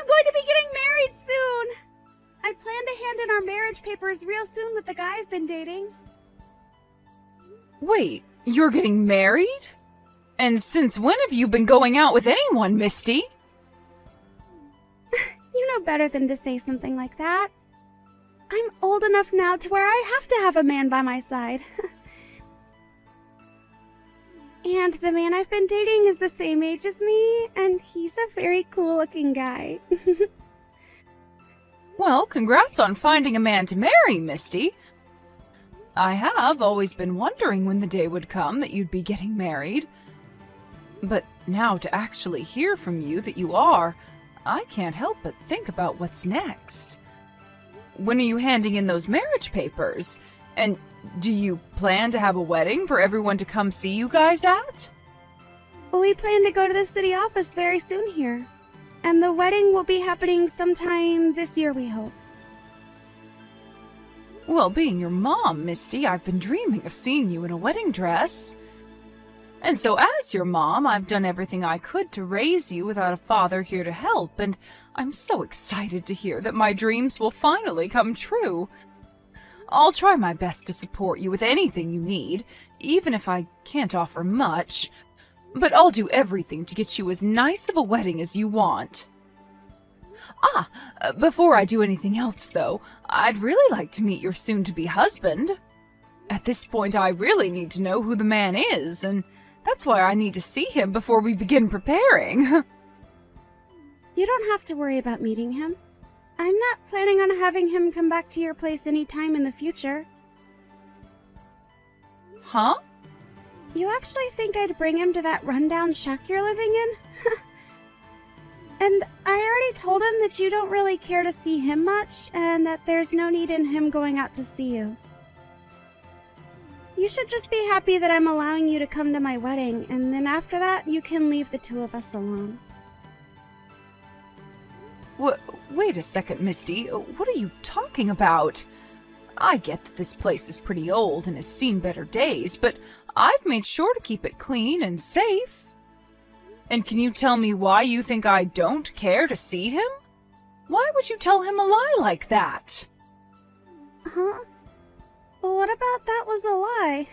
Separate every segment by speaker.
Speaker 1: I'm going to be getting married soon! I plan to hand in our marriage papers real soon with the guy I've been dating.
Speaker 2: Wait, you're getting married? And since when have you been going out with anyone, Misty?
Speaker 1: You know better than to say something like that. I'm old enough now to where I have to have a man by my side. And the man I've been dating is the same age as me, and he's a very cool-looking guy.
Speaker 2: Well, congrats on finding a man to marry, Misty. I have always been wondering when the day would come that you'd be getting married. But now to actually hear from you that you are, I can't help but think about what's next. When are you handing in those marriage papers? And do you plan to have a wedding for everyone to come see you guys at?
Speaker 1: We plan to go to the city office very soon here. And the wedding will be happening sometime this year, we hope.
Speaker 2: Well, being your mom, Misty, I've been dreaming of seeing you in a wedding dress. And so as your mom, I've done everything I could to raise you without a father here to help, and I'm so excited to hear that my dreams will finally come true. I'll try my best to support you with anything you need, even if I can't offer much. But I'll do everything to get you as nice of a wedding as you want. Before I do anything else, though, I'd really like to meet your soon-to-be husband. At this point, I really need to know who the man is, and that's why I need to see him before we begin preparing.
Speaker 1: You don't have to worry about meeting him. I'm not planning on having him come back to your place any time in the future.
Speaker 2: Huh?
Speaker 1: You actually think I'd bring him to that rundown shack you're living in? And I already told him that you don't really care to see him much, and that there's no need in him going out to see you. You should just be happy that I'm allowing you to come to my wedding, and then after that, you can leave the two of us alone.
Speaker 2: Wait a second, Misty. What are you talking about? I get that this place is pretty old and has seen better days, but I've made sure to keep it clean and safe. And can you tell me why you think I don't care to see him? Why would you tell him a lie like that?
Speaker 1: Huh? Well, what about that was a lie?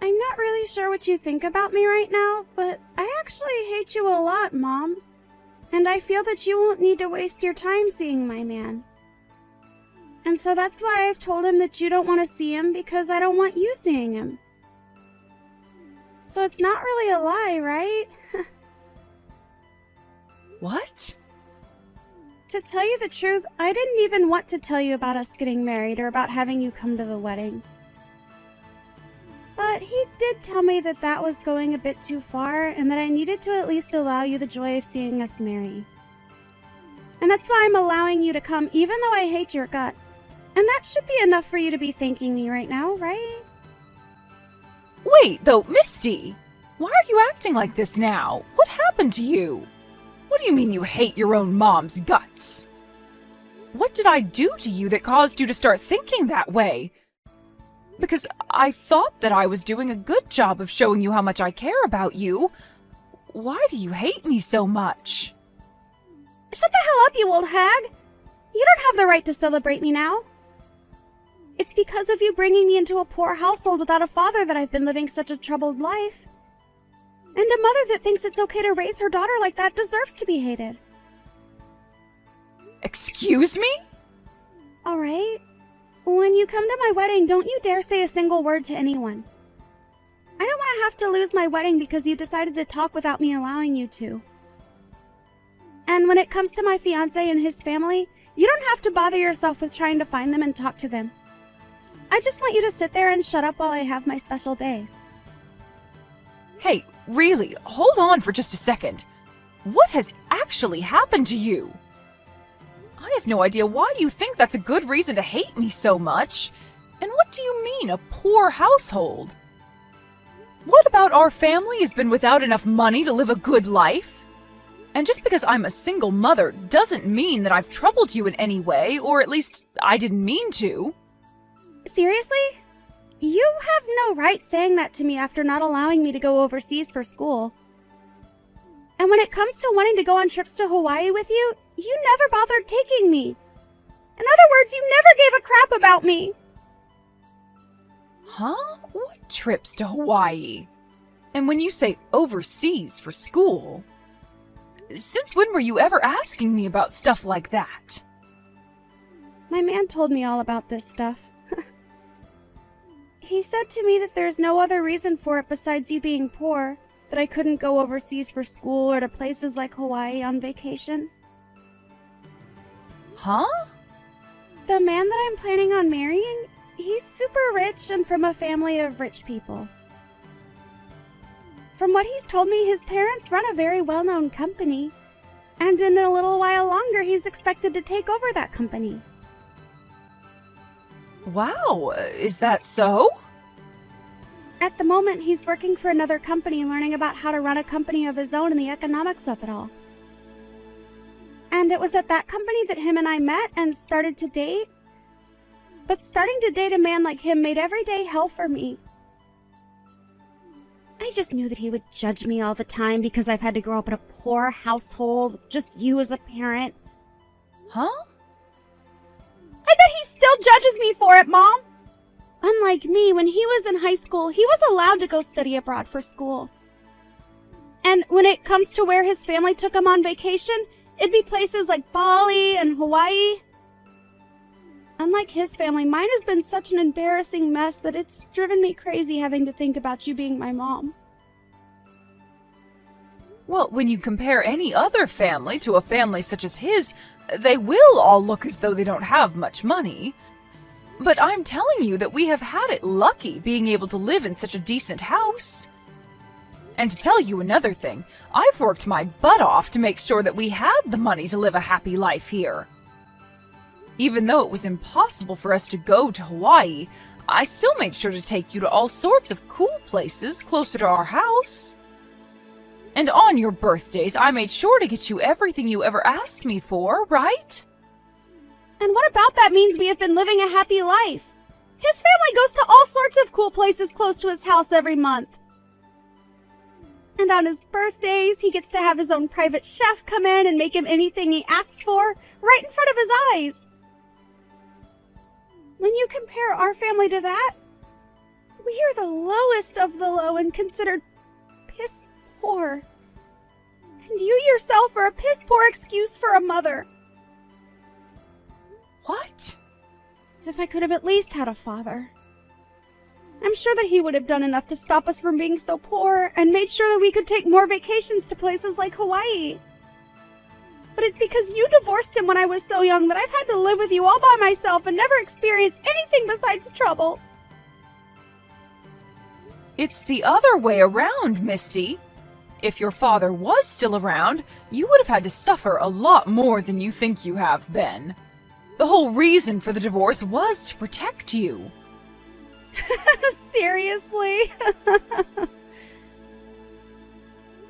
Speaker 1: I'm not really sure what you think about me right now, but I actually hate you a lot, Mom. And I feel that you won't need to waste your time seeing my man. And so that's why I've told him that you don't want to see him, because I don't want you seeing him. So it's not really a lie, right?
Speaker 2: What?
Speaker 1: To tell you the truth, I didn't even want to tell you about us getting married or about having you come to the wedding. But he did tell me that that was going a bit too far, and that I needed to at least allow you the joy of seeing us marry. And that's why I'm allowing you to come, even though I hate your guts. And that should be enough for you to be thanking me right now, right?
Speaker 2: Wait, though, Misty! Why are you acting like this now? What happened to you? What do you mean you hate your own mom's guts? What did I do to you that caused you to start thinking that way? Because I thought that I was doing a good job of showing you how much I care about you. Why do you hate me so much?
Speaker 1: Shut the hell up, you old hag! You don't have the right to celebrate me now. It's because of you bringing me into a poor household without a father that I've been living such a troubled life. And a mother that thinks it's okay to raise her daughter like that deserves to be hated.
Speaker 2: Excuse me?
Speaker 1: Alright. When you come to my wedding, don't you dare say a single word to anyone. I don't want to have to lose my wedding because you decided to talk without me allowing you to. And when it comes to my fiancé and his family, you don't have to bother yourself with trying to find them and talk to them. I just want you to sit there and shut up while I have my special day.
Speaker 2: Hey, really, hold on for just a second. What has actually happened to you? I have no idea why you think that's a good reason to hate me so much. And what do you mean, a poor household? What about our family has been without enough money to live a good life? And just because I'm a single mother doesn't mean that I've troubled you in any way, or at least I didn't mean to.
Speaker 1: Seriously? You have no right saying that to me after not allowing me to go overseas for school. And And when it comes to wanting to go on trips to Hawaii with you, you never bothered taking me. In other words, you never gave a crap about me.
Speaker 2: Huh? What trips to Hawaii? And when you say overseas for school, since when were you ever asking me about stuff like that?
Speaker 1: My man told me all about this stuff. He said to me that there's no other reason for it besides you being poor, that I couldn't go overseas for school or to places like Hawaii on vacation.
Speaker 2: Huh?
Speaker 1: The man that I'm planning on marrying, he's super rich and from a family of rich people. From what he's told me, his parents run a very well-known company, and in a little while longer, he's expected to take over that company.
Speaker 2: Wow, is that so?
Speaker 1: At the moment, he's working for another company, learning about how to run a company of his own and the economics of it all. And it was at that company that him and I met and started to date. But starting to date a man like him made everyday hell for me. I just knew that he would judge me all the time because I've had to grow up in a poor household with just you as a parent.
Speaker 2: Huh?
Speaker 1: I bet he still judges me for it, Mom! Unlike me, when he was in high school, he was allowed to go study abroad for school. And when it comes to where his family took him on vacation, it'd be places like Bali and Hawaii. Unlike his family, mine has been such an embarrassing mess that it's driven me crazy having to think about you being my mom.
Speaker 2: Well, when you compare any other family to a family such as his, they will all look as though they don't have much money. But I'm telling you that we have had it lucky being able to live in such a decent house. And to tell you another thing, I've worked my butt off to make sure that we had the money to live a happy life here. Even though it was impossible for us to go to Hawaii, I still made sure to take you to all sorts of cool places closer to our house. And on your birthdays, I made sure to get you everything you ever asked me for, right?
Speaker 1: And what about that means we have been living a happy life? His family goes to all sorts of cool places close to his house every month. And on his birthdays, he gets to have his own private chef come in and make him anything he asks for, right in front of his eyes. When you compare our family to that, we are the lowest of the low and considered piss poor. And you yourself are a piss poor excuse for a mother.
Speaker 2: What?
Speaker 1: If I could have at least had a father. I'm sure that he would have done enough to stop us from being so poor and made sure that we could take more vacations to places like Hawaii. But it's because you divorced him when I was so young that I've had to live with you all by myself and never experienced anything besides troubles.
Speaker 2: It's the other way around, Misty. If your father was still around, you would have had to suffer a lot more than you think you have been. The whole reason for the divorce was to protect you.
Speaker 1: Seriously?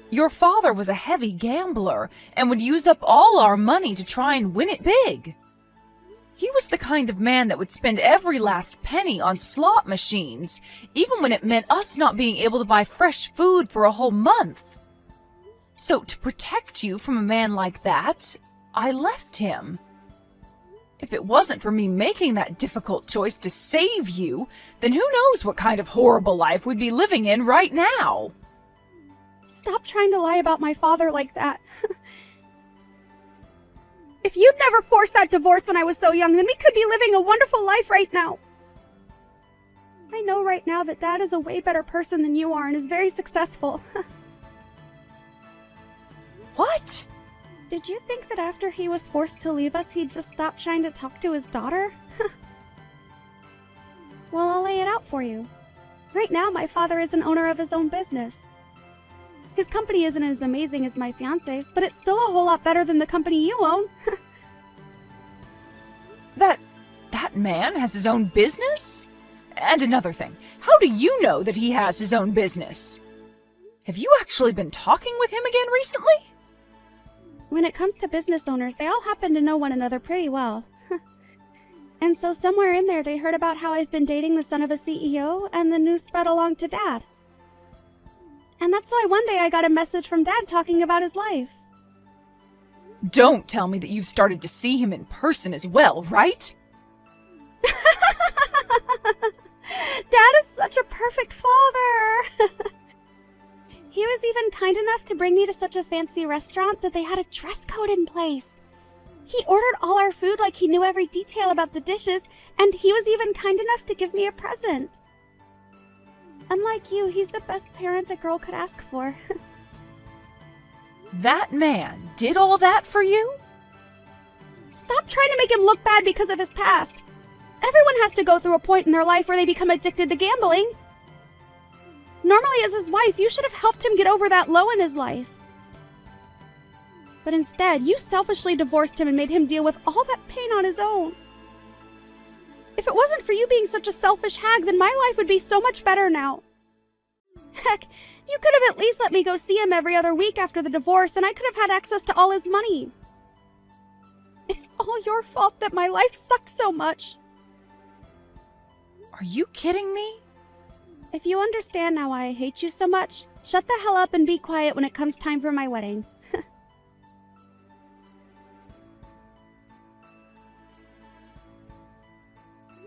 Speaker 2: Your father was a heavy gambler and would use up all our money to try and win it big. He was the kind of man that would spend every last penny on slot machines, even when it meant us not being able to buy fresh food for a whole month. So to protect you from a man like that, I left him. If it wasn't for me making that difficult choice to save you, then who knows what kind of horrible life we'd be living in right now.
Speaker 1: Stop trying to lie about my father like that. If you'd never forced that divorce when I was so young, then we could be living a wonderful life right now. I know right now that Dad is a way better person than you are and is very successful.
Speaker 2: What?
Speaker 1: Did you think that after he was forced to leave us, he'd just stop trying to talk to his daughter? Well, I'll lay it out for you. Right now, my father is an owner of his own business. His company isn't as amazing as my fiance's, but it's still a whole lot better than the company you own.
Speaker 2: That man has his own business? And another thing, how do you know that he has his own business? Have you actually been talking with him again recently?
Speaker 1: When it comes to business owners, they all happen to know one another pretty well. And so somewhere in there, they heard about how I've been dating the son of a CEO, and the news spread along to Dad. And that's why one day I got a message from Dad talking about his life.
Speaker 2: Don't tell me that you've started to see him in person as well, right?
Speaker 1: Dad is such a perfect father! He was even kind enough to bring me to such a fancy restaurant that they had a dress code in place. He ordered all our food like he knew every detail about the dishes, and he was even kind enough to give me a present. Unlike you, he's the best parent a girl could ask for.
Speaker 2: That man did all that for you?
Speaker 1: Stop trying to make him look bad because of his past. Everyone has to go through a point in their life where they become addicted to gambling. Normally, as his wife, you should have helped him get over that low in his life. But instead, you selfishly divorced him and made him deal with all that pain on his own. If it wasn't for you being such a selfish hag, then my life would be so much better now. Heck, you could have at least let me go see him every other week after the divorce, and I could have had access to all his money. It's all your fault that my life sucked so much.
Speaker 2: Are you kidding me?
Speaker 1: If you understand now why I hate you so much, shut the hell up and be quiet when it comes time for my wedding.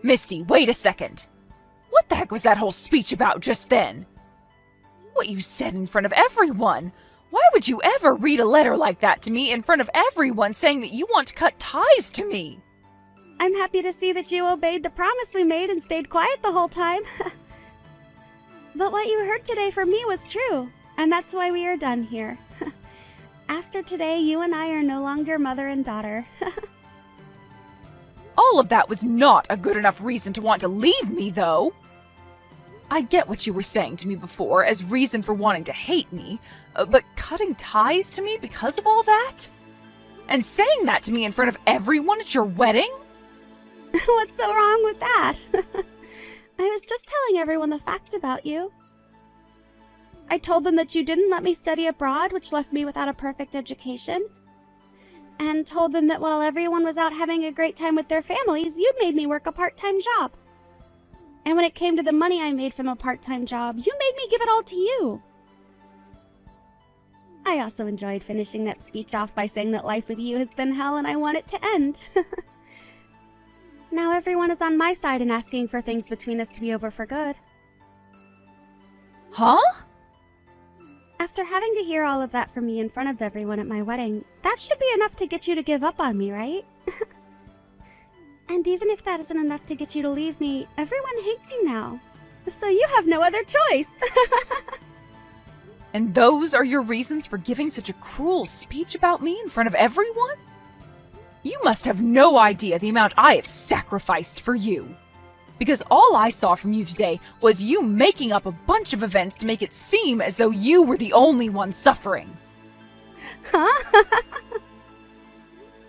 Speaker 2: Misty, wait a second. What the heck was that whole speech about just then? What you said in front of everyone? Why would you ever read a letter like that to me in front of everyone saying that you want to cut ties to me?
Speaker 1: I'm happy to see that you obeyed the promise we made and stayed quiet the whole time. But what you heard today from me was true, and that's why we are done here. After today, you and I are no longer mother and daughter.
Speaker 2: All of that was not a good enough reason to want to leave me, though. I get what you were saying to me before as reason for wanting to hate me, but cutting ties to me because of all that? And saying that to me in front of everyone at your wedding?
Speaker 1: What's so wrong with that? I was just telling everyone the facts about you. I told them that you didn't let me study abroad, which left me without a perfect education. And told them that while everyone was out having a great time with their families, you'd made me work a part-time job. And when it came to the money I made from a part-time job, you made me give it all to you. I also enjoyed finishing that speech off by saying that life with you has been hell and I want it to end. Now everyone is on my side and asking for things between us to be over for good.
Speaker 2: Huh?
Speaker 1: After having to hear all of that from me in front of everyone at my wedding, that should be enough to get you to give up on me, right? And even if that isn't enough to get you to leave me, everyone hates you now. So you have no other choice.
Speaker 2: And those are your reasons for giving such a cruel speech about me in front of everyone? You must have no idea the amount I have sacrificed for you. Because all I saw from you today was you making up a bunch of events to make it seem as though you were the only one suffering.
Speaker 1: Huh?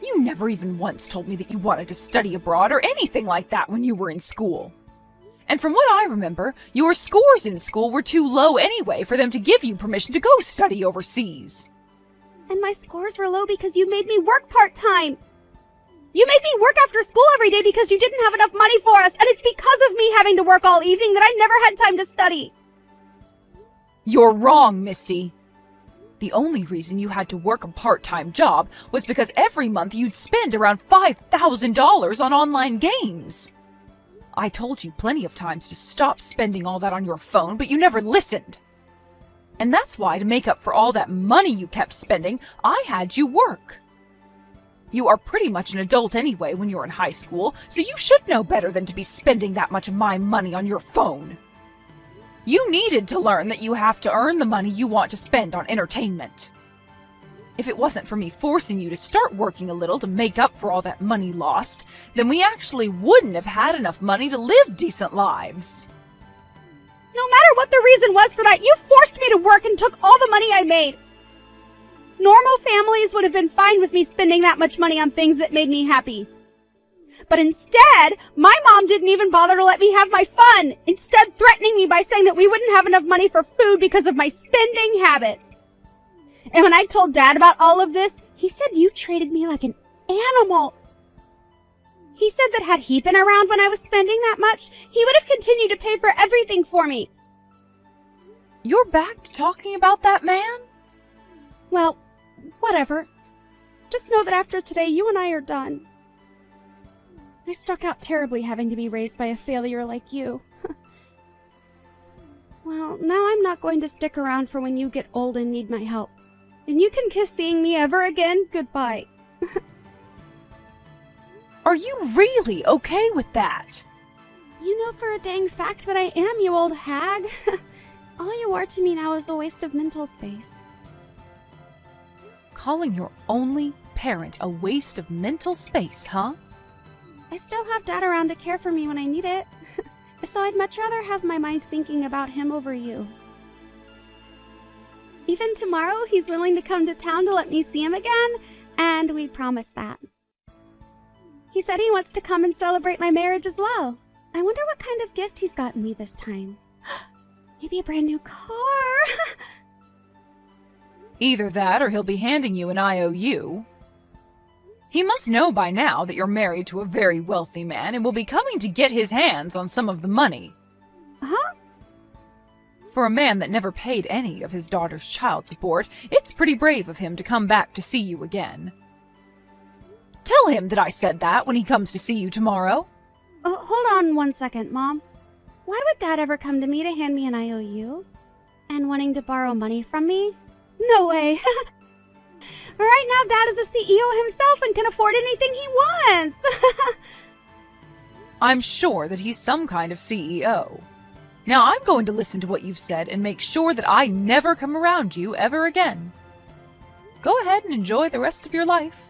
Speaker 2: You never even once told me that you wanted to study abroad or anything like that when you were in school. And from what I remember, your scores in school were too low anyway for them to give you permission to go study overseas.
Speaker 1: And my scores were low because you made me work part-time. You made me work after school every day because you didn't have enough money for us, and it's because of me having to work all evening that I never had time to study.
Speaker 2: You're wrong, Misty. The only reason you had to work a part-time job was because every month you'd spend around $5,000 on online games. I told you plenty of times to stop spending all that on your phone, but you never listened. And that's why, to make up for all that money you kept spending, I had you work. You are pretty much an adult anyway when you're in high school, so you should know better than to be spending that much of my money on your phone. You needed to learn that you have to earn the money you want to spend on entertainment. If it wasn't for me forcing you to start working a little to make up for all that money lost, then we actually wouldn't have had enough money to live decent lives.
Speaker 1: No matter what the reason was for that, you forced me to work and took all the money I made. Normal families would have been fine with me spending that much money on things that made me happy. But instead, my mom didn't even bother to let me have my fun, instead threatening me by saying that we wouldn't have enough money for food because of my spending habits. And when I told Dad about all of this, he said you treated me like an animal. He said that had he been around when I was spending that much, he would have continued to pay for everything for me.
Speaker 2: You're back to talking about that man?
Speaker 1: Well, whatever. Just know that after today, you and I are done. I struck out terribly having to be raised by a failure like you. Well, now I'm not going to stick around for when you get old and need my help. And you can kiss seeing me ever again goodbye.
Speaker 2: Are you really okay with that?
Speaker 1: You know for a dang fact that I am, you old hag. All you are to me now is a waste of mental space.
Speaker 2: Calling your only parent a waste of mental space, huh?
Speaker 1: I still have Dad around to care for me when I need it. So I'd much rather have my mind thinking about him over you. Even tomorrow, he's willing to come to town to let me see him again, and we promised that. He said he wants to come and celebrate my marriage as well. I wonder what kind of gift he's gotten me this time. Maybe a brand new car.
Speaker 2: Either that or he'll be handing you an IOU. He must know by now that you're married to a very wealthy man and will be coming to get his hands on some of the money.
Speaker 1: Huh?
Speaker 2: For a man that never paid any of his daughter's child support, it's pretty brave of him to come back to see you again. Tell him that I said that when he comes to see you tomorrow.
Speaker 1: Hold on 1 second, Mom. Why would Dad ever come to me to hand me an IOU? And wanting to borrow money from me? No way. Right now, Dad is a CEO himself and can afford anything he wants.
Speaker 2: I'm sure that he's some kind of CEO. Now I'm going to listen to what you've said and make sure that I never come around you ever again. Go ahead and enjoy the rest of your life.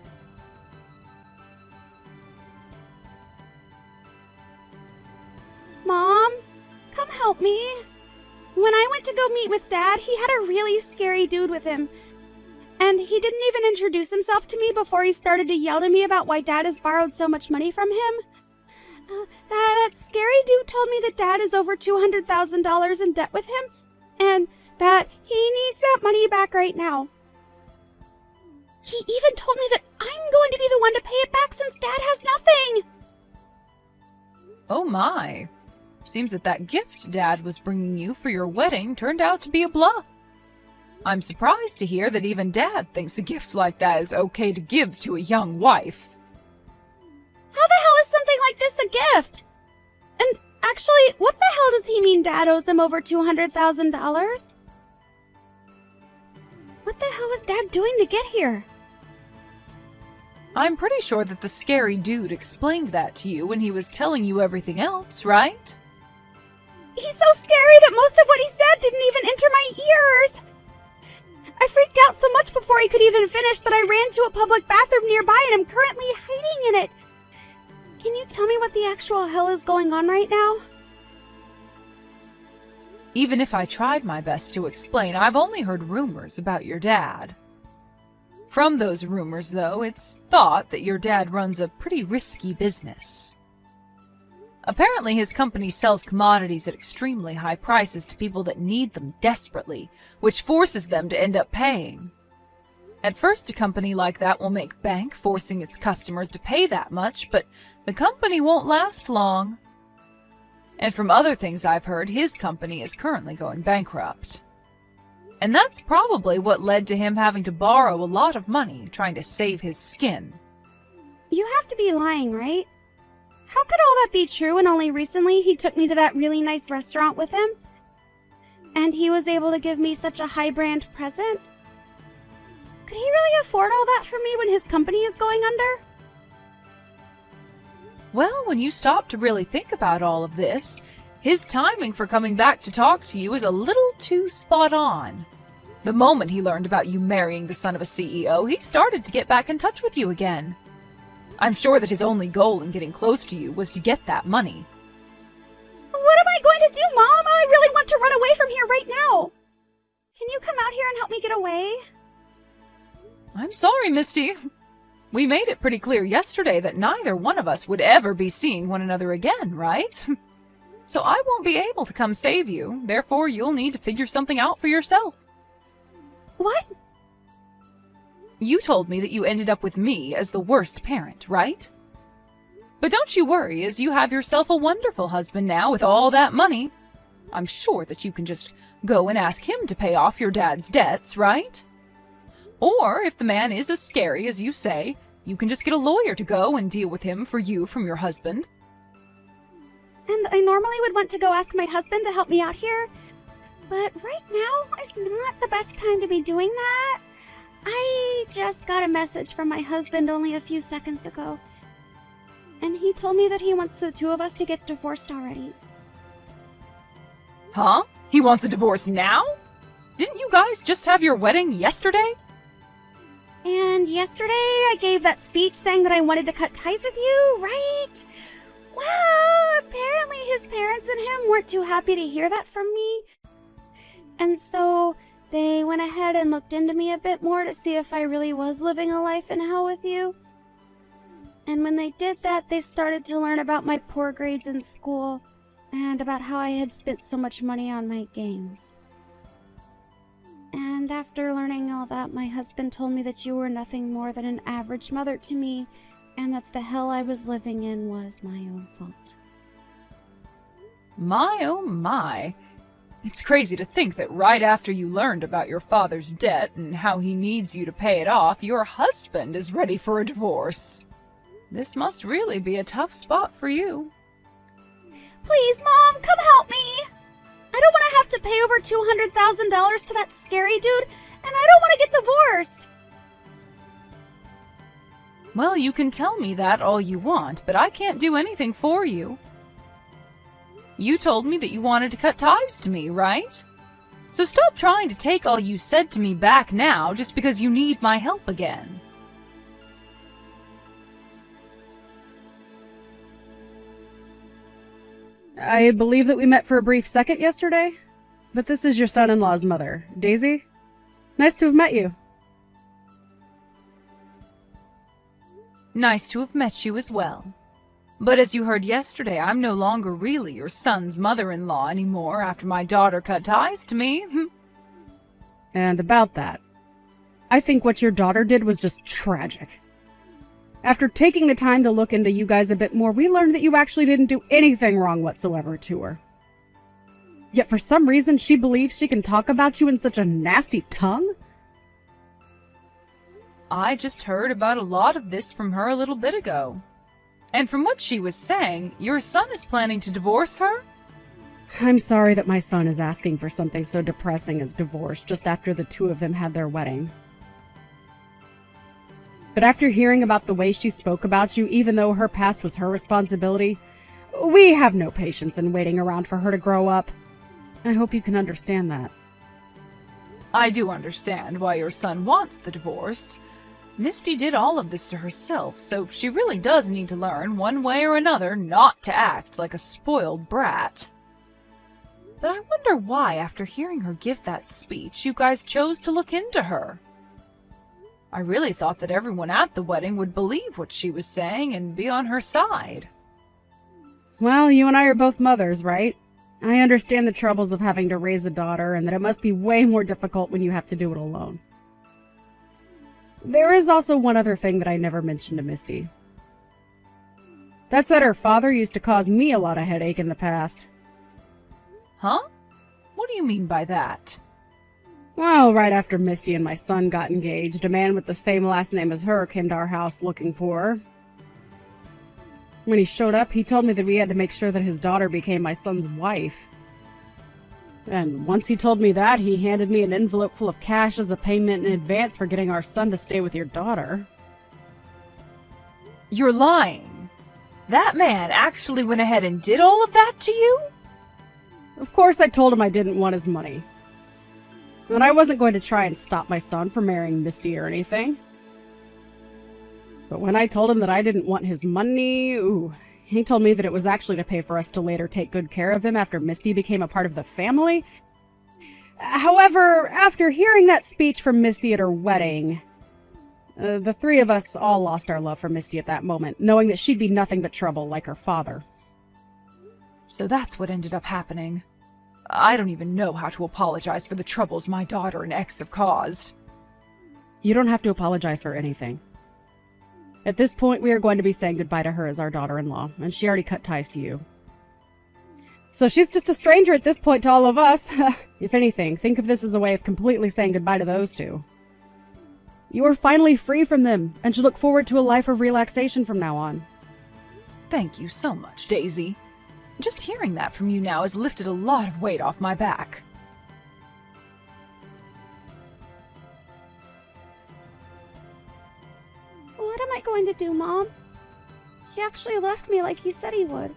Speaker 1: Mom, come help me. When I went to go meet with Dad, he had a really scary dude with him. And he didn't even introduce himself to me before he started to yell to me about why Dad has borrowed so much money from him. That scary dude told me that Dad is over $200,000 in debt with him, and that he needs that money back right now. He even told me that I'm going to be the one to pay it back since Dad has nothing.
Speaker 2: Oh my. Seems that gift Dad was bringing you for your wedding turned out to be a bluff. I'm surprised to hear that even Dad thinks a gift like that is okay to give to a young wife.
Speaker 1: How the hell is something like this a gift? And actually, what the hell does he mean Dad owes him over $200,000? What the hell was Dad doing to get here?
Speaker 2: I'm pretty sure that the scary dude explained that to you when he was telling you everything else, right?
Speaker 1: He's so scary that most of what he said didn't even enter my ears. I freaked out so much before he could even finish that I ran to a public bathroom nearby and am currently hiding in it. Can you tell me what the actual hell is going on right now?
Speaker 2: Even if I tried my best to explain, I've only heard rumors about your dad. From those rumors, though, it's thought that your dad runs a pretty risky business. Apparently, his company sells commodities at extremely high prices to people that need them desperately, which forces them to end up paying. At first, a company like that will make bank, forcing its customers to pay that much, but the company won't last long. And from other things I've heard, his company is currently going bankrupt. And that's probably what led to him having to borrow a lot of money trying to save his skin.
Speaker 1: You have to be lying, right? How could all that be true when only recently he took me to that really nice restaurant with him? And he was able to give me such a high-brand present? Could he really afford all that for me when his company is going under?
Speaker 2: Well, when you stop to really think about all of this, his timing for coming back to talk to you is a little too spot on. The moment he learned about you marrying the son of a CEO, he started to get back in touch with you again. I'm sure that his only goal in getting close to you was to get that money.
Speaker 1: What am I going to do, Mom? I really want to run away from here right now. Can you come out here and help me get away?
Speaker 2: I'm sorry, Misty. We made it pretty clear yesterday that neither one of us would ever be seeing one another again, right? So I won't be able to come save you. Therefore, you'll need to figure something out for yourself.
Speaker 1: What?
Speaker 2: You told me that you ended up with me as the worst parent, right? But don't you worry, as you have yourself a wonderful husband now with all that money. I'm sure that you can just go and ask him to pay off your dad's debts, right? Or if the man is as scary as you say, you can just get a lawyer to go and deal with him for you from your husband.
Speaker 1: And I normally would want to go ask my husband to help me out here, but right now is not the best time to be doing that. I just got a message from my husband only a few seconds ago, and he told me that he wants the two of us to get divorced already.
Speaker 2: Huh? He wants a divorce now? Didn't you guys just have your wedding yesterday?
Speaker 1: And yesterday I gave that speech saying that I wanted to cut ties with you, right? Well, apparently his parents and him weren't too happy to hear that from me. And so they went ahead and looked into me a bit more to see if I really was living a life in hell with you. And when they did that, they started to learn about my poor grades in school and about how I had spent so much money on my games. And after learning all that, my husband told me that you were nothing more than an average mother to me, and that the hell I was living in was my own fault.
Speaker 2: My oh my. It's crazy to think that right after you learned about your father's debt and how he needs you to pay it off, your husband is ready for a divorce. This must really be a tough spot for you.
Speaker 1: Please, Mom, come help me! I don't want to have to pay over $200,000 to that scary dude, and I don't want to get divorced!
Speaker 2: Well, you can tell me that all you want, but I can't do anything for you. You told me that you wanted to cut ties to me, right? So stop trying to take all you said to me back now just because you need my help again.
Speaker 3: I believe that we met for a brief second yesterday, but this is your son-in-law's mother, Daisy. Nice to have met you.
Speaker 2: Nice to have met you as well. But as you heard yesterday, I'm no longer really your son's mother-in-law anymore after my daughter cut ties to me.
Speaker 3: And about that, I think what your daughter did was just tragic. After taking the time to look into you guys a bit more, we learned that you actually didn't do anything wrong whatsoever to her. Yet for some reason, she believes she can talk about you in such a nasty tongue?
Speaker 2: I just heard about a lot of this from her a little bit ago. And from what she was saying, your son is planning to divorce her?
Speaker 3: I'm sorry that my son is asking for something so depressing as divorce just after the two of them had their wedding. But after hearing about the way she spoke about you, even though her past was her responsibility, we have no patience in waiting around for her to grow up. I hope you can understand that.
Speaker 2: I do understand why your son wants the divorce. Misty did all of this to herself, so she really does need to learn, one way or another, not to act like a spoiled brat. But I wonder why, after hearing her give that speech, you guys chose to look into her. I really thought that everyone at the wedding would believe what she was saying and be on her side.
Speaker 3: Well, you and I are both mothers, right? I understand the troubles of having to raise a daughter and that it must be way more difficult when you have to do it alone. There is also one other thing that I never mentioned to Misty. That's that her father used to cause me a lot of headache in the past.
Speaker 2: Huh? What do you mean by that?
Speaker 3: Well, right after Misty and my son got engaged, a man with the same last name as her came to our house looking for her. When he showed up, he told me that we had to make sure that his daughter became my son's wife. And once he told me that, he handed me an envelope full of cash as a payment in advance for getting our son to stay with your daughter.
Speaker 2: You're lying. That man actually went ahead and did all of that to you?
Speaker 3: Of course I told him I didn't want his money. And I wasn't going to try and stop my son from marrying Misty or anything. But when I told him that I didn't want his money, he told me that it was actually to pay for us to later take good care of him after Misty became a part of the family. However, after hearing that speech from Misty at her wedding, the three of us all lost our love for Misty at that moment, knowing that she'd be nothing but trouble like her father.
Speaker 2: So that's what ended up happening. I don't even know how to apologize for the troubles my daughter and ex have caused.
Speaker 3: You don't have to apologize for anything. At this point, we are going to be saying goodbye to her as our daughter-in-law, and she already cut ties to you. So she's just a stranger at this point to all of us. If anything, think of this as a way of completely saying goodbye to those two. You are finally free from them, and should look forward to a life of relaxation from now on.
Speaker 2: Thank you so much, Daisy. Just hearing that from you now has lifted a lot of weight off my back.
Speaker 1: What am I going to do, Mom? He actually left me like he said he would.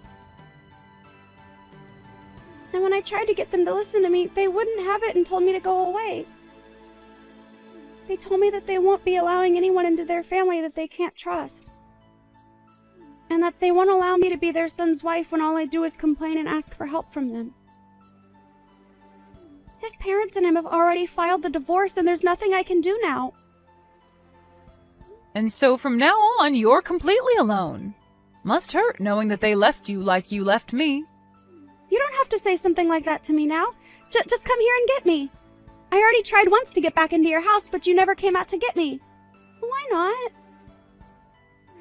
Speaker 1: And when I tried to get them to listen to me, they wouldn't have it and told me to go away. They told me that they won't be allowing anyone into their family that they can't trust. And that they won't allow me to be their son's wife when all I do is complain and ask for help from them. His parents and him have already filed the divorce, and there's nothing I can do now.
Speaker 2: And so from now on, you're completely alone. Must hurt knowing that they left you like you left me.
Speaker 1: You don't have to say something like that to me now. Just come here and get me. I already tried once to get back into your house, but you never came out to get me. Why not?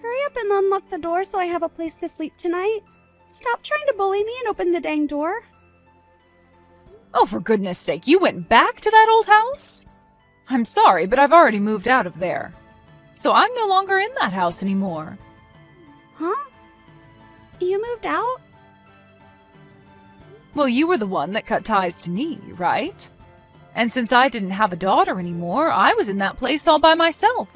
Speaker 1: Hurry up and unlock the door so I have a place to sleep tonight. Stop trying to bully me and open the dang door.
Speaker 2: Oh, for goodness sake, you went back to that old house? I'm sorry, but I've already moved out of there. So I'm no longer in that house anymore.
Speaker 1: Huh? You moved out?
Speaker 2: Well, you were the one that cut ties to me, right? And since I didn't have a daughter anymore, I was in that place all by myself.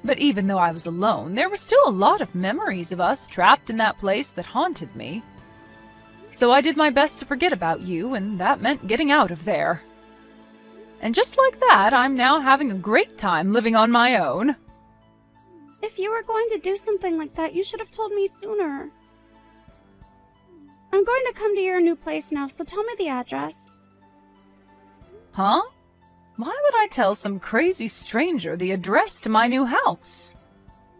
Speaker 2: But even though I was alone, there were still a lot of memories of us trapped in that place that haunted me. So I did my best to forget about you, and that meant getting out of there. And just like that, I'm now having a great time living on my own.
Speaker 1: If you were going to do something like that, you should have told me sooner. I'm going to come to your new place now, so tell me the address.
Speaker 2: Huh? Why would I tell some crazy stranger the address to my new house?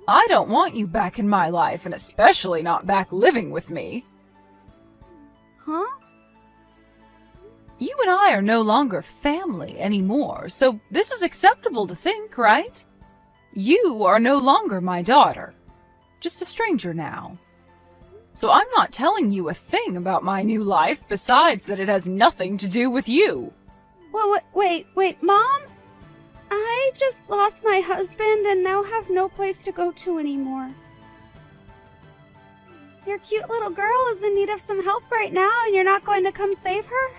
Speaker 2: I don't want you back in my life, and especially not back living with me.
Speaker 1: Huh?
Speaker 2: You and I are no longer family anymore, so this is acceptable to think, right? You are no longer my daughter. Just a stranger now. So I'm not telling you a thing about my new life besides that it has nothing to do with you.
Speaker 1: Well, wait, Mom? I just lost my husband and now have no place to go to anymore. Your cute little girl is in need of some help right now and you're not going to come save her?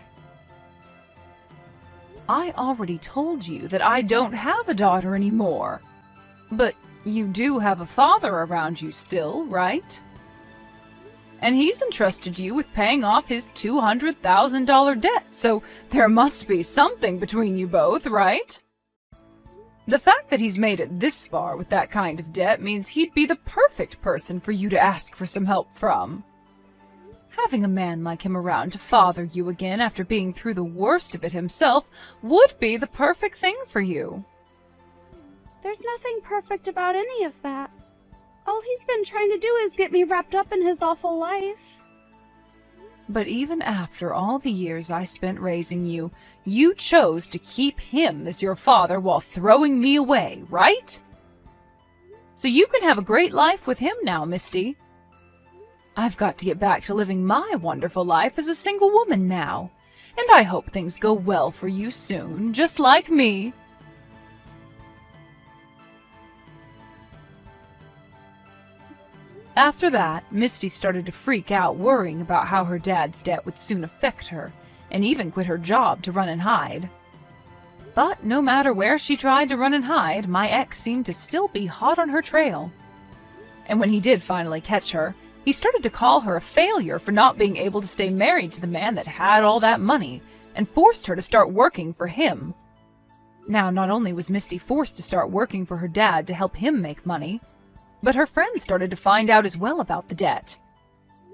Speaker 2: I already told you that I don't have a daughter anymore. But you do have a father around you still, right? And he's entrusted you with paying off his $200,000 debt, so there must be something between you both, right? The fact that he's made it this far with that kind of debt means he'd be the perfect person for you to ask for some help from. Having a man like him around to father you again after being through the worst of it himself would be the perfect thing for you.
Speaker 1: There's nothing perfect about any of that. All he's been trying to do is get me wrapped up in his awful life.
Speaker 2: But even after all the years I spent raising you, you chose to keep him as your father while throwing me away, right? So you can have a great life with him now, Misty. I've got to get back to living my wonderful life as a single woman now, and I hope things go well for you soon, just like me. After that, Misty started to freak out, worrying about how her dad's debt would soon affect her, and even quit her job to run and hide. But no matter where she tried to run and hide, my ex seemed to still be hot on her trail. And when he did finally catch her, he started to call her a failure for not being able to stay married to the man that had all that money, and forced her to start working for him. Now, not only was Misty forced to start working for her dad to help him make money, but her friends started to find out as well about the debt.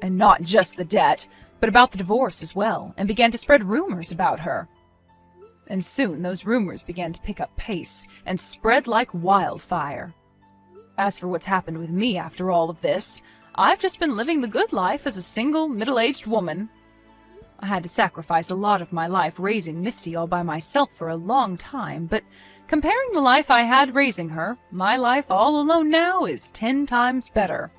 Speaker 2: And not just the debt, but about the divorce as well, and began to spread rumors about her. And soon those rumors began to pick up pace and spread like wildfire. As for what's happened with me after all of this, I've just been living the good life as a single, middle-aged woman. I had to sacrifice a lot of my life raising Misty all by myself for a long time, but comparing the life I had raising her, my life all alone now is 10 times better.